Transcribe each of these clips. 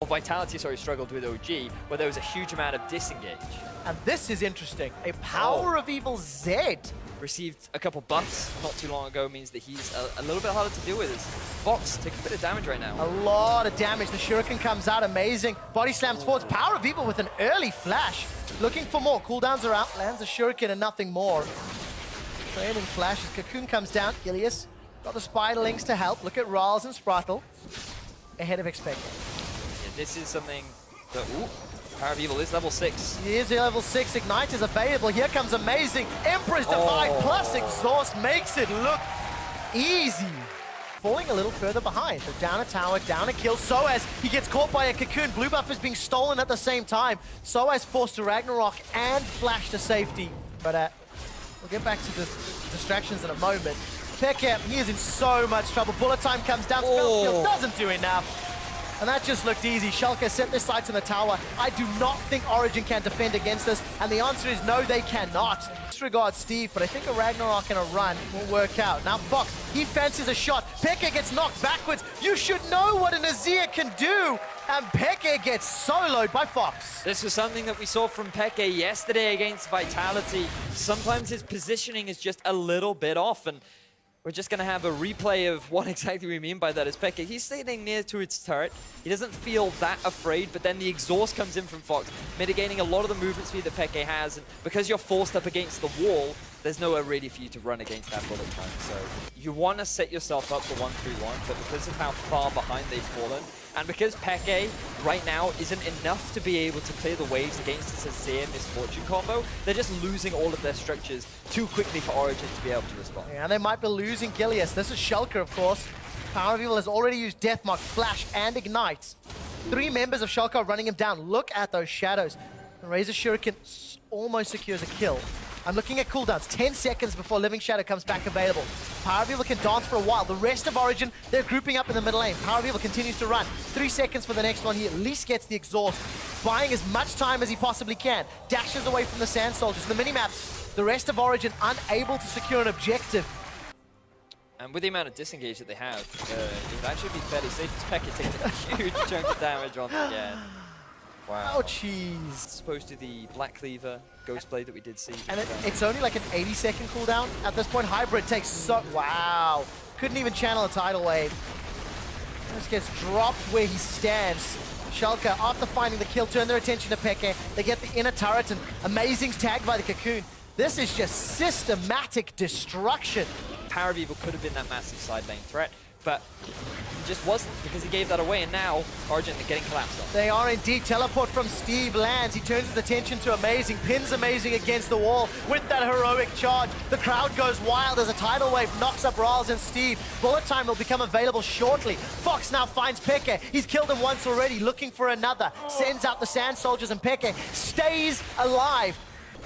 Vitality, struggled with OG, where there was a huge amount of disengage. And this is interesting. A PowerOfEvil Zed Received a couple buffs not too long ago, means that he's a little bit harder to deal with. As Fox taking a bit of damage right now. A lot of damage. The Shuriken comes out, amazing. Body slams forwards. PowerOfEvil with an early flash. Looking for more. Cooldowns are out. Lands a Shuriken and nothing more. Trailing flashes. Cocoon comes down. Gilius got the Spiderlings to help. Look at MrRalleZ and sprattel. Ahead of xPeke. Yeah, this is something that... Ooh, PowerOfEvil is level 6. He is level 6. Ignite is available. Here comes amazing. Empress Divide plus Exhaust makes it look easy. Falling a little further behind. So down a tower, down a kill. Soaz, he gets caught by a Cocoon. Blue buff is being stolen at the same time. Soaz forced to Ragnarok and flash to safety. But we'll get back to the distractions in a moment. Peke, he is in so much trouble. Bullet time comes down. Spellskill doesn't do enough. And that just looked easy. SCHALKE set their sights on the tower. I do not think Origen can defend against this. And the answer is no, they cannot. Disregard Steve, but I think a Ragnarok and a run will work out. Now Fox, he fancies a shot. Peke gets knocked backwards. You should know what an Azir can do. And Peke gets soloed by Fox. This was something that we saw from Peke yesterday against Vitality. Sometimes his positioning is just a little bit off, and we're just going to have a replay of what exactly we mean by that. Is Peke, he's sitting near to its turret. He doesn't feel that afraid, but then the exhaust comes in from Fox, mitigating a lot of the movement speed that Peke has. And because you're forced up against the wall, there's nowhere really for you to run against that bullet time. So you want to set yourself up for 1-3-1, but because of how far behind they've fallen, and because Peke right now isn't enough to be able to clear the waves against this Azir Misfortune combo, they're just losing all of their structures too quickly for Origen to be able to respond. Yeah, and they might be losing Gilius. This is SCHALKE, of course. PowerOfEvil has already used Deathmark, Flash, and Ignite. 3 members of SCHALKE are running him down. Look at those shadows. The Razor Shuriken almost secures a kill. I'm looking at cooldowns, 10 seconds before Living Shadow comes back available. PowerOfEvil can dance for a while. The rest of Origen, they're grouping up in the middle lane. PowerOfEvil continues to run. 3 seconds for the next one. He at least gets the exhaust, buying as much time as he possibly can. Dashes away from the Sand Soldiers. The minimap, the rest of Origen unable to secure an objective. And with the amount of disengage that they have, it would actually be fairly safe. Peke taking a huge chunk of damage on them again. Wow. Oh, jeez. Supposed to the Black Cleaver Ghostblade that we did see. And it's only like an 80-second cooldown. At this point, Hybrid takes so... Wow. Couldn't even channel a tidal wave. Just gets dropped where he stands. SCHALKE, after finding the kill, turn their attention to Peke. They get the inner turret, and Amazing's tagged by the Cocoon. This is just systematic destruction. PowerOfEvil could have been that massive side lane threat, but he just wasn't, because he gave that away, and now Origen are getting collapsed on. They are indeed. Teleport from Steve lands. He turns his attention to Amazing, pins Amazing against the wall with that heroic charge. The crowd goes wild as a tidal wave knocks up MrRalleZ and Steve. Bullet time will become available shortly. Fox now finds Peke. He's killed him once already, looking for another. Sends out the Sand Soldiers, and Peke stays alive.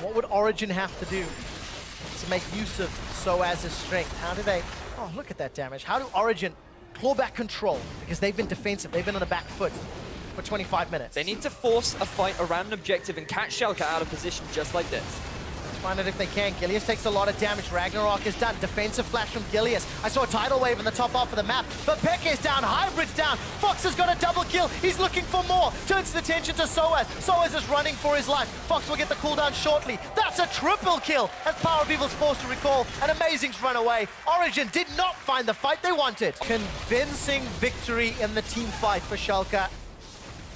What would Origen have to do to make use of Soaz's strength? How do they... Oh, look at that damage. How do Origen claw back control? Because they've been defensive. They've been on the back foot for 25 minutes. They need to force a fight around an objective and catch SCHALKE out of position just like this. Let's find out if they can. Gilius takes a lot of damage. Ragnarok is done. Defensive flash from Gilius. I saw a tidal wave in the top half of the map, but Peke is down. Hybrid's down. Fox has got a double kill. He's looking for more. Turns his attention to Soaz. Soaz is running for his life. Fox will get the cooldown shortly. That's a triple kill as PowerOfEvil's forced to recall, and Amazing's run away. Origen did not find the fight they wanted. Convincing victory in the team fight for SCHALKE.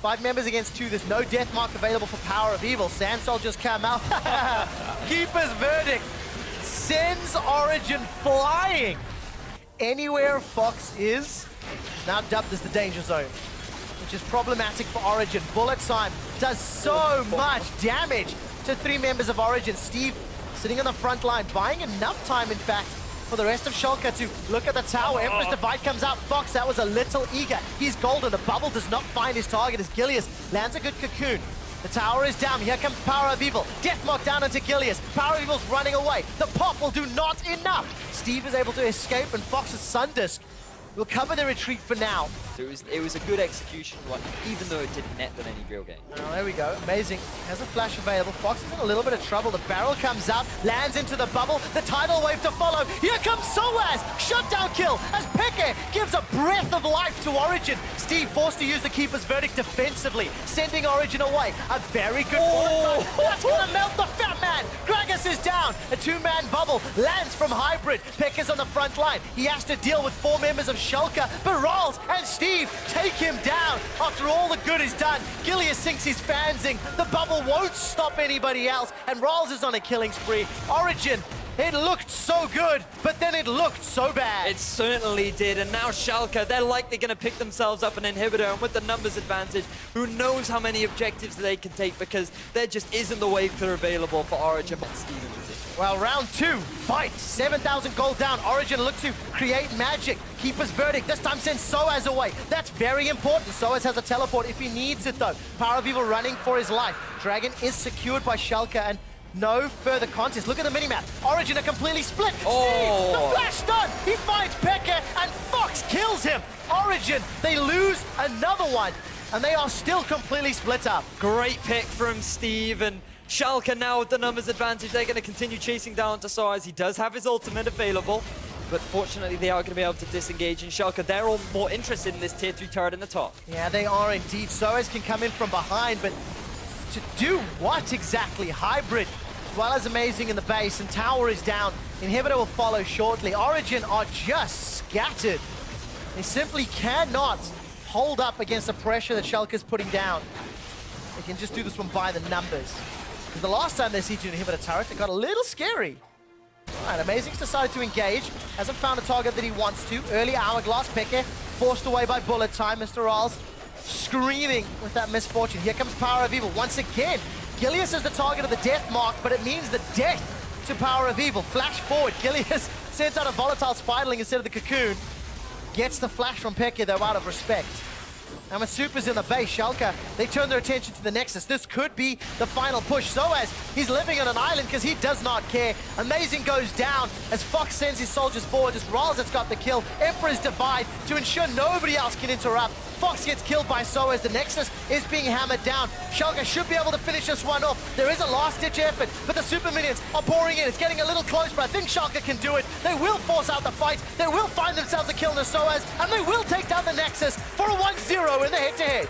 5 members against 2. There's no death mark available for PowerOfEvil. Sand Soldiers come out. Keeper's verdict sends Origen flying. Anywhere Fox is now dubbed as the danger zone, which is problematic for Origen. Bullet time does so much damage to 3 members of Origen. Steve sitting on the front line, buying enough time, in fact, for the rest of SCHALKE to look at the tower. Empress Divide comes out. Fox, that was a little eager. He's golden. The bubble does not find his target as Gilius lands a good Cocoon. The tower is down. Here comes PowerOfEvil. Deathmark down into Gilius. PowerOfEvil's running away. The pop will do not enough. Steve is able to escape, and Fox's Sundisk will cover the retreat for now. So it was a good execution one, even though it didn't net them any real gain. Oh, there we go. Amazing. Has a flash available. Fox is in a little bit of trouble. The barrel comes out, lands into the bubble. The tidal wave to follow. Here comes Soaz. Shutdown kill as Peke gives a breath of life to Origen. Steve forced to use the keeper's verdict defensively, sending Origen away. A very good bullet time. That's gonna melt the fat man. Gragas is down. A two-man bubble lands from Hybrid. Peke's on the front line. He has to deal with 4 members of SCHALKE, but MrRalleZ and Steve take him down. After all the good is done, Gilius sinks his fansing. The bubble won't stop anybody else, and MrRalleZ is on a killing spree. Origen, it looked so good, but then it looked so bad. It certainly did, and now SCHALKE, they're likely going to pick themselves up an inhibitor, and with the numbers advantage, who knows how many objectives they can take, because there just isn't the wave clear available for Origen, but Steve in particular. Well, round 2, fight. 7,000 gold down. Origen look to create magic. Keeper's verdict. This time sends Soaz away. That's very important. Soaz has a teleport if he needs it, though. PowerOfEvil running for his life. Dragon is secured by SCHALKE, and no further contest. Look at the minimap. Origen are completely split. Oh. Steve, the flash stun. He finds Peke, and Fox kills him. Origen, they lose another one, and they are still completely split up. Great pick from Steve, and SCHALKE now with the numbers advantage, they're going to continue chasing down to Soaz. He does have his ultimate available, but fortunately they are going to be able to disengage, and SCHALKE, they're all more interested in this tier 3 turret in the top. Yeah, they are indeed. Soaz can come in from behind, but to do what exactly? Hybrid, as well as amazing in the base, and tower is down. Inhibitor will follow shortly. Origen are just scattered. They simply cannot hold up against the pressure that SCHALKE is putting down. They can just do this one by the numbers. Because the last time they sieged an inhibitor turret, it got a little scary. All right, Amazing's decided to engage. Hasn't found a target that he wants to. Early hourglass, Peke forced away by bullet time. MrRalleZ screaming with that misfortune. Here comes PowerOfEvil once again. Gilius is the target of the death mark, but it means the death to PowerOfEvil. Flash forward. Gilius sends out a volatile spiraling instead of the cocoon. Gets the flash from Peke, though, out of respect. And with Supers in the base, SCHALKE, they turn their attention to the Nexus. This could be the final push. Soaz, he's living on an island because he does not care. Amazing goes down as Fox sends his soldiers forward. Just MrRalleZ got the kill. Emperor's divide to ensure nobody else can interrupt. Fox gets killed by Soaz. The Nexus is being hammered down. SCHALKE should be able to finish this one off. There is a last-ditch effort, but the super minions are pouring in. It's getting a little close, but I think SCHALKE can do it. They will force out the fight. They will find themselves a kill in the Soaz, and they will take down the Nexus for a 1-0 in the head-to-head.